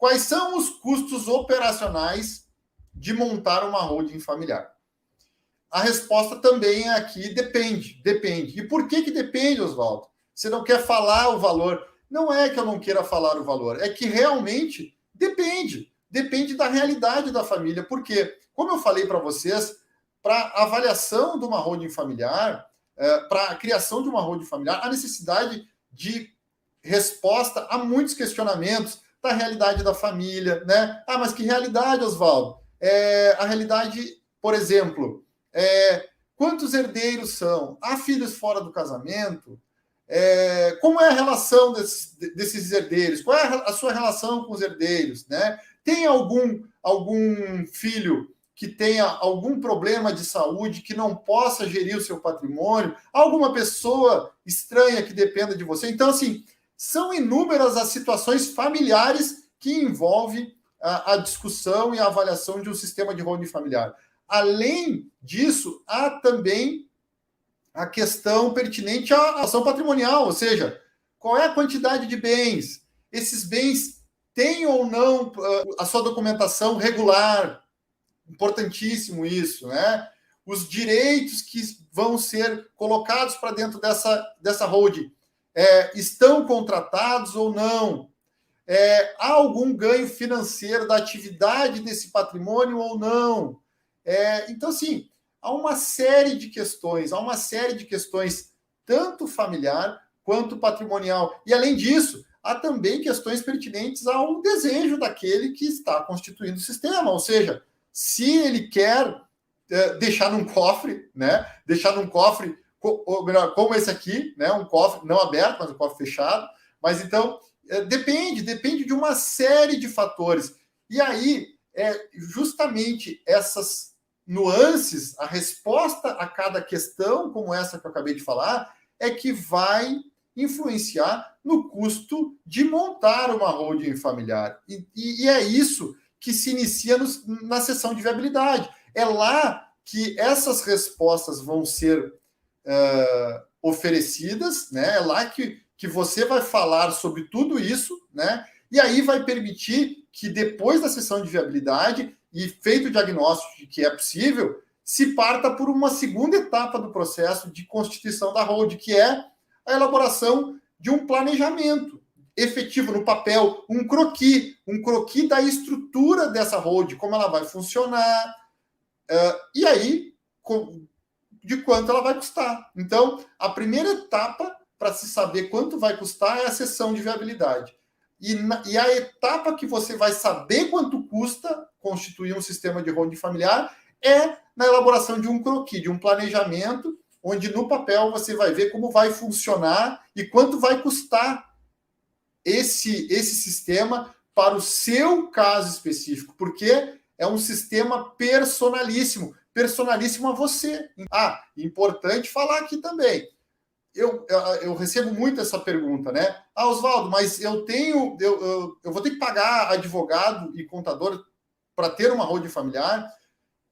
quais são os custos operacionais de montar uma holding familiar? A resposta também aqui depende. E por que depende, Oswaldo? Você não quer falar o valor? Não é que eu não queira falar o valor, é que realmente depende. Depende da realidade da família. Porque, como eu falei para vocês, para avaliação de uma holding familiar, para a criação de uma holding familiar, há necessidade de resposta a muitos questionamentos da realidade da família, né? Ah, mas que realidade, Oswaldo? A realidade, por exemplo, quantos herdeiros são? Há filhos fora do casamento? Como é a relação desses herdeiros? Qual é a sua relação com os herdeiros, né? Tem algum filho que tenha algum problema de saúde, que não possa gerir o seu patrimônio? Alguma pessoa estranha que dependa de você? Então, assim, são inúmeras as situações familiares que envolvem a discussão e a avaliação de um sistema de holding familiar. Além disso, há também a questão pertinente à ação patrimonial, ou seja, qual é a quantidade de bens? Esses bens têm ou não a sua documentação regular? Importantíssimo isso, né? Os direitos que vão ser colocados para dentro dessa holding estão contratados ou não? Há algum ganho financeiro da atividade desse patrimônio ou não? Então, assim, há uma série de questões, tanto familiar quanto patrimonial. E, além disso, há também questões pertinentes ao desejo daquele que está constituindo o sistema, ou seja, se ele quer deixar num cofre, né? Deixar num cofre, ou melhor, como esse aqui, né? Um cofre não aberto, mas um cofre fechado. Mas então depende de uma série de fatores. E aí, justamente essas nuances, a resposta a cada questão, como essa que eu acabei de falar, é que vai influenciar no custo de montar uma holding familiar. E é isso que se inicia na sessão de viabilidade. É lá que essas respostas vão ser oferecidas, né? É lá que você vai falar sobre tudo isso, né? E aí vai permitir que depois da sessão de viabilidade e feito o diagnóstico de que é possível, se parta por uma segunda etapa do processo de constituição da holding, que é a elaboração de um planejamento efetivo no papel, um croquis da estrutura dessa holding, como ela vai funcionar, e aí de quanto ela vai custar. Então, a primeira etapa para se saber quanto vai custar é a sessão de viabilidade. E a etapa que você vai saber quanto custa constituir um sistema de holding familiar é na elaboração de um croquis, de um planejamento, onde no papel você vai ver como vai funcionar e quanto vai custar esse sistema para o seu caso específico, porque é um sistema personalíssimo a você. Importante falar aqui também. Eu recebo muito essa pergunta, né? Oswaldo, mas eu vou ter que pagar advogado e contador para ter uma holding familiar?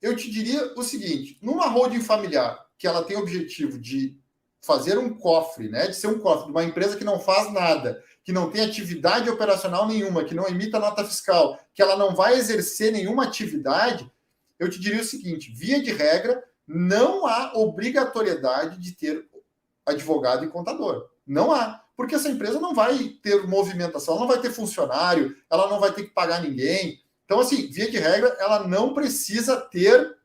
Eu te diria o seguinte: numa holding familiar que ela tem o objetivo de fazer um cofre, né? De ser um cofre de uma empresa que não faz nada, que não tem atividade operacional nenhuma, que não emita nota fiscal, que ela não vai exercer nenhuma atividade, eu te diria o seguinte: via de regra, não há obrigatoriedade de ter advogado e contador. Não há. Porque essa empresa não vai ter movimentação, ela não vai ter funcionário, ela não vai ter que pagar ninguém. Então, assim, via de regra, ela não precisa ter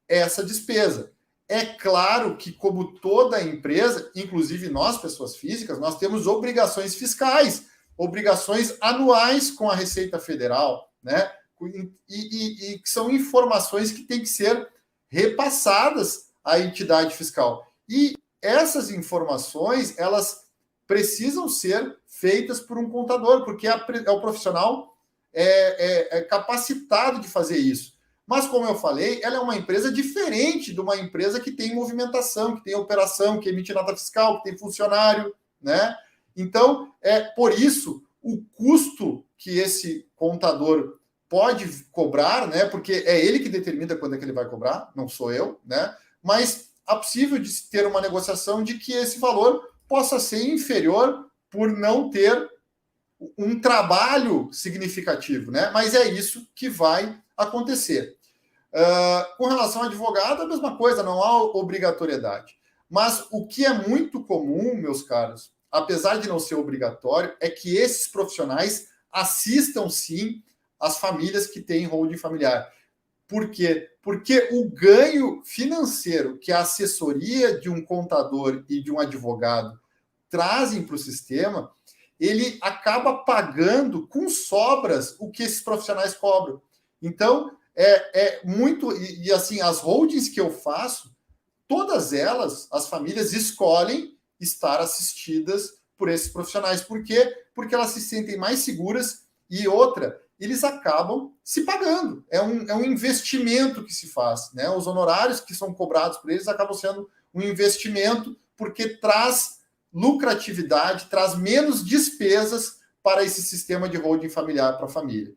essa despesa. É claro que, como toda empresa, inclusive nós, pessoas físicas, nós temos obrigações fiscais, obrigações anuais com a Receita Federal, né? E são informações que têm que ser repassadas à entidade fiscal. E essas informações, elas precisam ser feitas por um contador, porque é o profissional capacitado de fazer isso. Mas, como eu falei, ela é uma empresa diferente de uma empresa que tem movimentação, que tem operação, que emite nota fiscal, que tem funcionário, né? Então, por isso, o custo que esse contador pode cobrar, né? Porque é ele que determina quando é que ele vai cobrar, não sou eu, né? Mas é possível de ter uma negociação de que esse valor possa ser inferior por não ter um trabalho significativo, né? Mas é isso que vai acontecer. Com relação ao advogado, a mesma coisa, não há obrigatoriedade. Mas o que é muito comum, meus caros, apesar de não ser obrigatório, é que esses profissionais assistam, sim, as famílias que têm holding familiar. Por quê? Porque o ganho financeiro que a assessoria de um contador e de um advogado trazem para o sistema, ele acaba pagando com sobras o que esses profissionais cobram. Então, muito... E assim, as holdings que eu faço, todas elas, as famílias escolhem estar assistidas por esses profissionais. Por quê? Porque elas se sentem mais seguras e outra, eles acabam se pagando. É um investimento que se faz, né? Os honorários que são cobrados por eles acabam sendo um investimento porque traz lucratividade, traz menos despesas para esse sistema de holding familiar para a família.